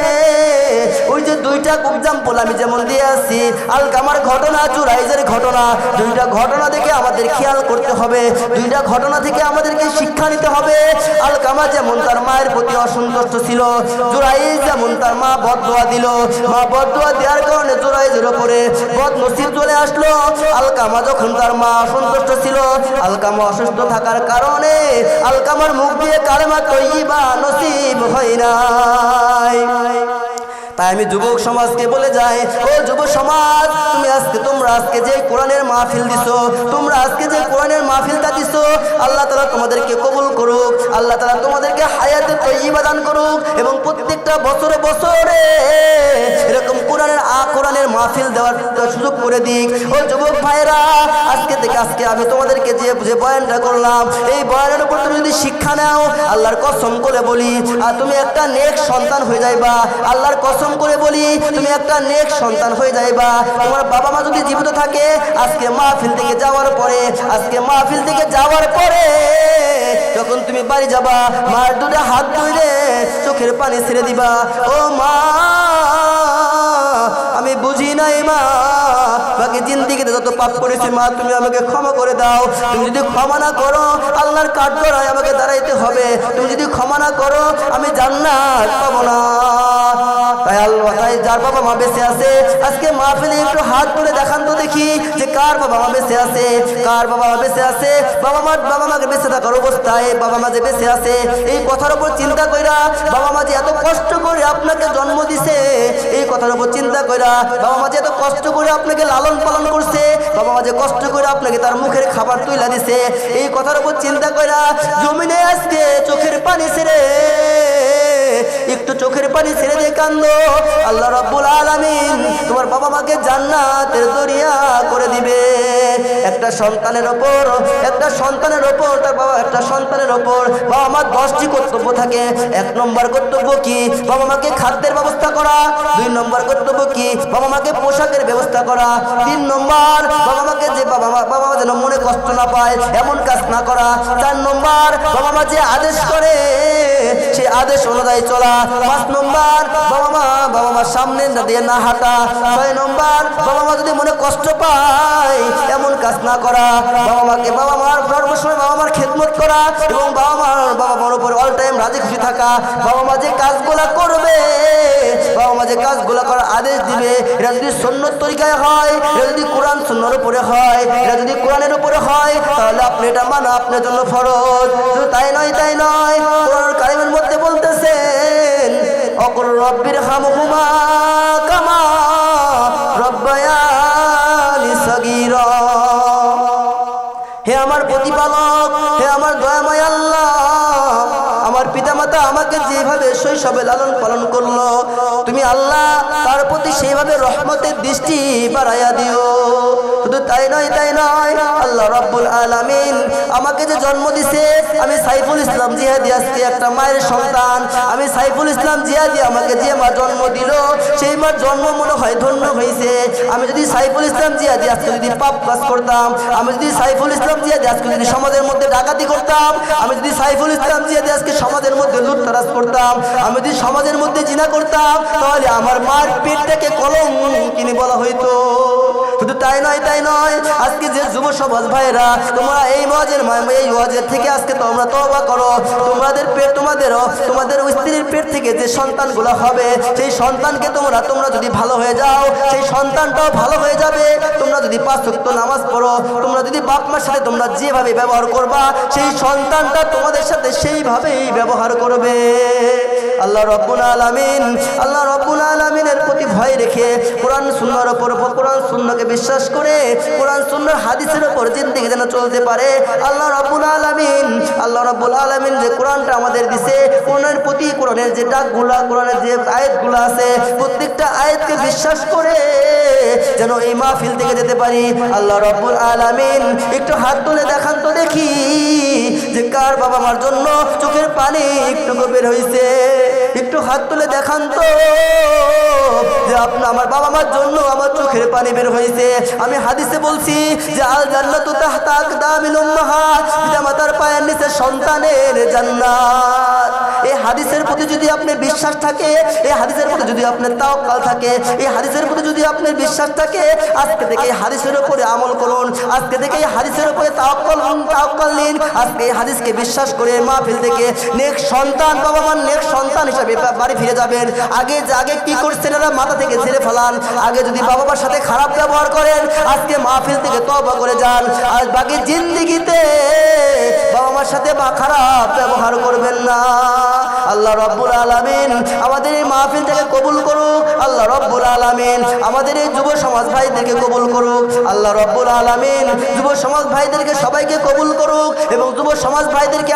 ওই যে 2টা এক্সাম্পল আমি যেমন দিয়ে আসছি, আলকামার ঘটনা, জুরাইজের ঘটনা, 2টা ঘটনা দেখে আমাদের খেয়াল করতে হবে, 2টা ঘটনা থেকে আমাদেরকে শিক্ষা নিতে হবে। আলকামা যেমন তার মায়ের প্রতি অসন্তুষ্ট ছিল, জুরাইজ যেমন তার মা বদদোয়া দিল, মা বদদোয়া দেওয়ার কারণে জুরাইজের উপরে বদনসিব চলে আসলো। আলকামা যখন তার মা অসন্তুষ্ট ছিল, আলকামা অসুস্থ থাকার কারণে আলকামার মুখ দিয়ে কালেমা তৈয়্যিবা নসিব হয় নাই। তাই আমি যুবক সমাজকে বলে যাই, ও যুব সমাজ, তোমরা আজকে যে কোরআনের মাহফিল দিছো, তোমরা আজকে যে কোরআনের মাহফিলটা দিছো, আল্লাহ তাআলা তোমাদেরকে কবুল করুক, আল্লাহ তাআলা তোমাদেরকে হায়াতে তৈয়্যিবা দান করুক, এবং প্রত্যেকটা বছরে বছরে এরকম কোরআনের মাহফিল দেওয়ার সুযোগ করে দিক। ও যুবক ভাইরা, আজকে আমি তোমাদেরকে যে বয়ানটা করলাম, এই বয়ানের উপর তুমি যদি শিক্ষা নাও, আল্লাহর কসম করে বলি, আর তুমি একটা নেক সন্তান হয়ে যাইবা। আল্লাহর কসম করে বলি, তুমি একটা নেক সন্তান হয়ে যাইবা। তোমার বাবা মা যদি জীবিত থাকে, আজকে মাহফিল থেকে যাওয়ার পরে যখন তুমি বাড়ি যাবা, মার 2টা হাত ধরে চোখের পানি ছেড়ে দিবা, ও মা, আমি বুঝি নাই মা, বাকি জিন্দেগিতে যত পাপ করেছি মা, তুমি আমাকে ক্ষমা করে দাও। তুমি যদি ক্ষমা না করো, আল্লাহর কাঠগড়ায় আমাকে দাঁড়াইতে হবে। তুমি যদি ক্ষমা না করো, আমি জান্নাত পাবো না। তাই যার বাবা মা বেঁচে আছে, আজকে মাহফিলে একটু হাত তুলে দেখান তো দেখি যে কার বাবা মা বেঁচে আছে, কার বাবা মা বেঁচে আছে। বাবা মাকে বেঁচে থাকার অবস্থায় বাবা মা যে বেঁচে আছে, এই কথার উপর চিন্তা কইরা, বাবা মা যে এত কষ্ট করে আপনাকে জন্ম দিছে, এই কথার উপর চিন্তা কইরা, বাবা মা যে এত কষ্ট করে আপনাকে লালন পালন করছে, বাবা মা যে কষ্ট করে আপনাকে তার মুখের খাবার তুইলা দিছে, এই কথার উপর চিন্তা কইরা জমিনে আজকে চোখের পানি ছেড়ে, একটু চোখের পানি ছেড়ে দিয়ে কান্দো। আল্লাহ রাব্বুল আলামিন তোমার বাবা মাকে জান্নাতের দরিয়া করে দিবে। একটা সন্তানের ওপর বাবা মা 10টি কর্তব্য থাকে। 1 নম্বর কর্তব্য কি? বাবা মাকে খাদ্যের ব্যবস্থা করা। 2 নম্বর কর্তব্য কি? বাবা মাকে পোশাকের ব্যবস্থা করা। 3 নম্বর, বাবা মাকে যে বাবা মা যেন মনে কষ্ট না পায় এমন কাজ না করা। 4 নম্বর, বাবা মা যে আদেশ করে সে আদেশ অনুযায়ী চলা। 5 নম্বর, বাবা মার সামনে দিয়ে না হাঁটা। 6 নম্বর, বাবা মা যদি মনে কষ্ট পায় এমন কাজ না করা। বাবা মার সর্বসময় বাবা মার খেদমত করা এবং বাবা মার উপর অল টাইম রাজি খুশি থাকা। বাবা মা যে কাজগুলা করবে, বাবা মা যে কাজগুলা করার আদেশ দিবে, এটা যদি সুন্নত তরিকায় হয়, এটা যদি কোরআন সুন্নাহর উপরে হয়, এটা যদি কোরআনের উপরে হয়, তাহলে আপনি এটা মানা আপনার জন্য ফরজ। শুধু তাই নয়, কোরআন কারিমের মধ্যে বলতেছেন, অকুল রব্বির হামহুমা কামা রব্বায়ানি সগীরা। হে আমার প্রতিপালক, হে আমার দয়াময় আল্লাহ, আমার পিতামাতা আমাকে যেভাবে শৈশবে লালন পালন করলো, তুমি আল্লাহ তার প্রতি সেইভাবে রহমতের দৃষ্টি বাড়াইয়া দিও। শুধু শুধু তাই নয় আল্লাহ রাব্বুল আলামিন আমাকে যে জন্ম দিছে, আমি সাইফুল ইসলাম জিহাদি আজকে একটা মায়ের সন্তান। আমি সাইফুল ইসলাম জিহাদি আমাকে যে মা জন্ম দিল, সেই মার জন্ম মনে হয় ধন্য হয়েছে। আমি যদি সাইফুল ইসলাম জিহাদি আজকে যদি পাপ কাজ করতাম, আমি যদি সাইফুল ইসলাম জিহাদি আজকে যদি সমাজের মধ্যে ডাকাতি করতাম, আমি যদি সাইফুল ইসলাম জিহাদি আজকে সমাজের মধ্যে লুটতরাজ করতাম, আমি যদি সমাজের মধ্যে জিনা করতাম, তাহলে আমার মার পেটটাকে কলঙ্কিনী বলা হইতো। শুধু তাই নয় আজকে যে যুব সমাজ ভাইরা, তোমরা এই ওয়াজের থেকে আজকে তোমরা তওবা করো। তোমাদের পেট তোমাদের স্ত্রীর পেট থেকে যে সন্তানগুলো হবে, সেই সন্তানকে তোমরা যদি ভালো হয়ে যাও, সেই সন্তানটাও ভালো হয়ে যাবে। তোমরা যদি 5 ওয়াক্ত নামাজ পড়ো, তোমরা যদি বাপ মার সাথে তোমরা যেভাবে ব্যবহার করবা, সেই সন্তানটা তোমাদের সাথে সেইভাবেই ব্যবহার করবে। আল্লাহ রাব্বুল আলামিনের প্রতি ভয় রেখে কোরআন সুন্নাহর উপর, কোরআন সুন্নাহকে বিশ্বাস করে কোরআন সুন্নাহর হাদিসের উপর জিন্দেগি যেন চলতে পারে। আল্লাহ রাব্বুল আলামিন যে কোরআনটা আমাদের দিছে, কোরআনের যে ডাকগুলা, কোরআনের যে আয়াতগুলো আছে, প্রত্যেকটা আয়াতকে বিশ্বাস করে যেন এই মাহফিল থেকে যেতে পারি। আল্লাহ রাব্বুল আলামিন একটু হাত তুলে দেখান তো দেখি যে কার বাবা মার জন্য চোখের পানি একটু বের হয়েছে। একটু হাত তুলে দেখান তো যে আমার বাবা মার জন্য আমার চোখের পানি বের হয়েছে। আমি হাদিসে বলছি যে আল জান্নাতু তাহতা আকদামিল উম্মাহাত, পিতামাতার পায়ের নিচে সন্তানের জান্নাত। এই হাদিসের প্রতি যদি আপনার বিশ্বাস থাকে, এই হাদিসের প্রতি যদি আপনার তাওয়াক্কুল থাকে, এই হাদিসের প্রতি যদি আপনার বিশ্বাস থাকে, আজকে থেকে এই হাদিসের উপরে আমল করুন। আজকে থেকে এই হাদিসের উপরে তাওয়াক্কুল নিন। আজকে এই হাদিসকে বিশ্বাস করে মাহফিল থেকে নেক সন্তান, বাবা মার নেক সন্তান হিসেবে বাড়ি ফিরে যাবেন। আগে কি করছেন এরা মাথা থেকে ছেড়ে ফেলান। আগে যদি বাবা মার সাথে খারাপ ব্যবহার করেন, আজকে মাহফিল থেকে তওবা করে যান। আর বাকি জিন্দেগিতে বাবা মার সাথে খারাপ ব্যবহার করবেন না। আল্লাহ রাব্বুল আলামিন আমাদের এই মাহফিল থেকে কবুল করুক। আল্লাহ রাব্বুল আলামিন আমাদের এই যুব সমাজ ভাইদেরকে কবুল করুক। আল্লাহ রাব্বুল আলামিন যুব সমাজ ভাইদেরকে সবাইকে কবুল করুক এবং যুব সমাজ ভাইদেরকে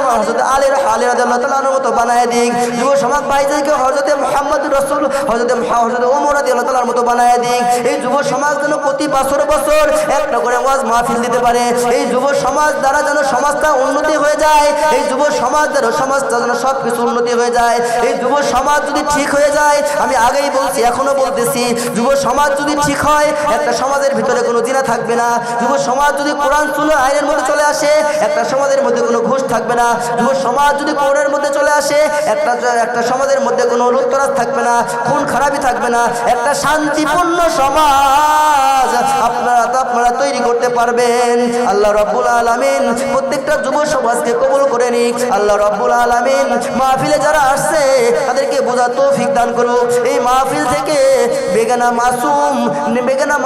হযরত আলী রাদিয়াল্লাহু তাআলার মতো বানায় দিক। যুব সমাজ ভাইদেরকে হযরত মুহাম্মদ রাসূল, হযরত ওমর রাদিয়াল্লাহু তাআলার মতো বানায় দিক। এই যুব সমাজ যেন প্রতি বছর একটা করে ওয়াজ মাহফিল দিতে পারে। এই যুব সমাজ দ্বারা যেন সমাজটা উন্নতি হয়ে যায়। এই যুব সমাজ দ্বারা সমাজটা যেন সবকিছু উন্নতি হয়ে যায়। এই যুব সমাজ যদি ঠিক হয়ে যায়, আমি আগেই বলছি এখনো বলতেছি, যুব সমাজ যদি ঠিক হয়, একটা সমাজের ভিতরে কোনো জিনা থাকবে না। যুব সমাজ যদি কোরআন সুন্নাহর আইনের মধ্যে চলে আসে, একটা সমাজের মধ্যে কোনো ঘুষ থাকবে না। যুব সমাজ যদি কোরআনের মধ্যে চলে আসে, একটা সমাজের মধ্যে কোনো লুটতরাজ থাকবে না, খুন খারাপি থাকবে না। একটা শান্তিপূর্ণ সমাজ আপনারা তৈরি করতে পারবেন। আল্লাহ রাব্বুল আলামিন প্রত্যেকটা যুব সমাজকে কবুল করে নিক। আল্লাহ রাব্বুল আলামিন মাহফিলে যারা আসছে তাদেরকে বোঝার তৌফিক দান করুক। এই মাহফিল থেকে বেগানা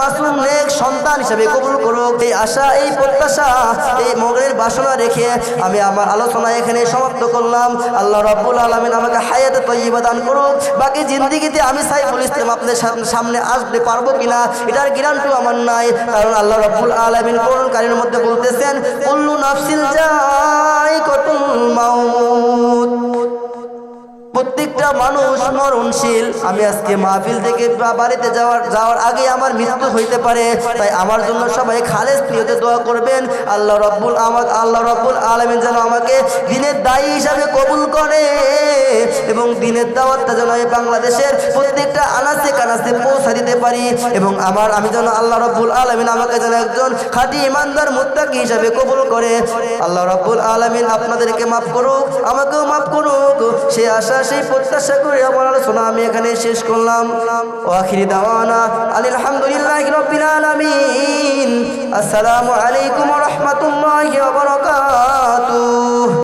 মাসুম নেক সন্তান হিসেবে কবুল করুক। এই আশা, এই প্রত্যাশা, এই মনের বাসনা রেখে আমি আমার আলোচনা এখানে সমাপ্ত করলাম। আল্লাহ রাব্বুল আলামিন আমাকে হায়াতে তয়্যিবা দান করুক। বাকি জিন্দেগিতে আমি সাইফুল ইসলাম আপনাদের সামনে আসতে পারবো কিনা এটার গ্যারান্টি আমার নাই, কারণ আল্লাহ রাব্বুল আলামিন কোরআন কারীমের মধ্যে বলতেছেন, কুল্লু নাফসিন যায়িকাতুল মাউত, প্রত্যেকটা মানুষ মরণশীল। আমি আজকে মাহফিল থেকে বাড়িতে যাওয়ার আগে আমার মৃত্যু হইতে পারে, তাই আমার জন্য সবাই খালেস নিয়তে দোয়া করবেন। আল্লাহ রাব্বুল আলামিন যেন আমাকে দিনের দায়ী হিসাবে কবুল করে এবং দিনের দাওয়াতটা যেন এই বাংলাদেশের প্রত্যেকটা আনাচে কানাচে পৌঁছা দিতে পারি এবং আমি যেন আল্লাহ রাব্বুল আলামিন আমাকে যেন একজন খাঁটি ইমানদার মুত্তাকি হিসাবে কবুল করে। আল্লাহ রাব্বুল আলামিন আপনাদেরকে মাফ করুক, আমাকেও মাফ করুক। সেই আশা, সেই প্রত্যাশা করে আমার আলোচনা আমি এখানে শেষ করলাম। ওয়া আখিরি দাওয়ানা আলহামদুলিল্লাহি রাব্বিল আলামিন। আসসালামু আলাইকুম ওয়া রাহমাতুল্লাহি ওয়া বারাকাতুহু।